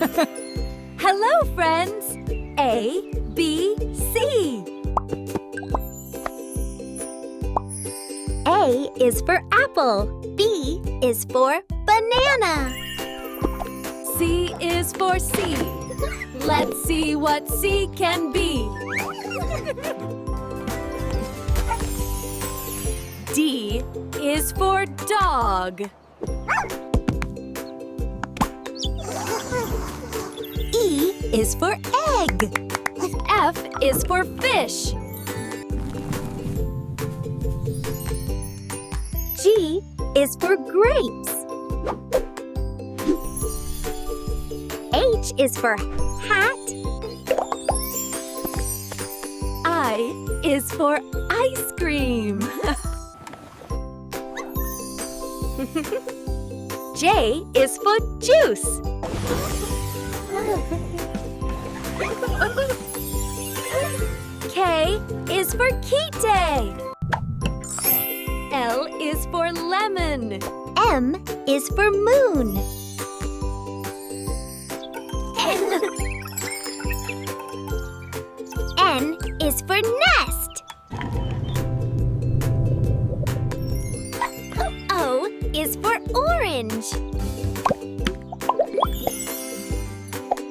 Hello, friends! A, B, C. A is for apple. B is for banana. C is for sea. Let's see what C can be. D is for dog. E is for egg. F is for fish. G is for grapes. H is for hat. I is for ice cream. J is for juice. K is for kite. L is for lemon. M is for moon. N is for nest. O is for orange.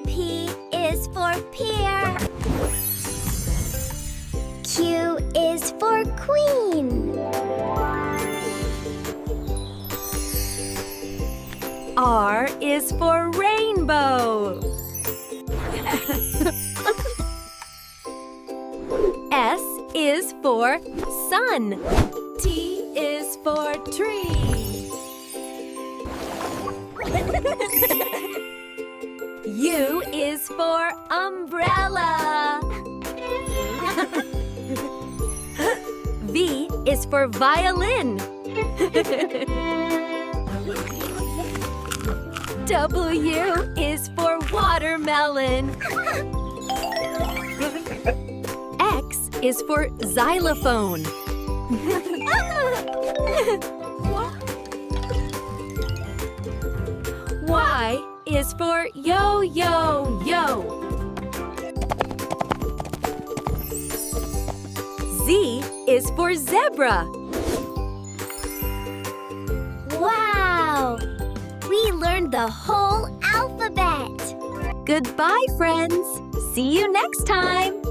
P is for pear. Q is for queen. R is for rainbow. S is for sun. T is for tree. U is for umbrella. V is for violin. W is for watermelon. X is for xylophone. Y is for yo-yo-yo. Z is for zebra. Wow! We learned the whole alphabet. Goodbye, friends. See you next time.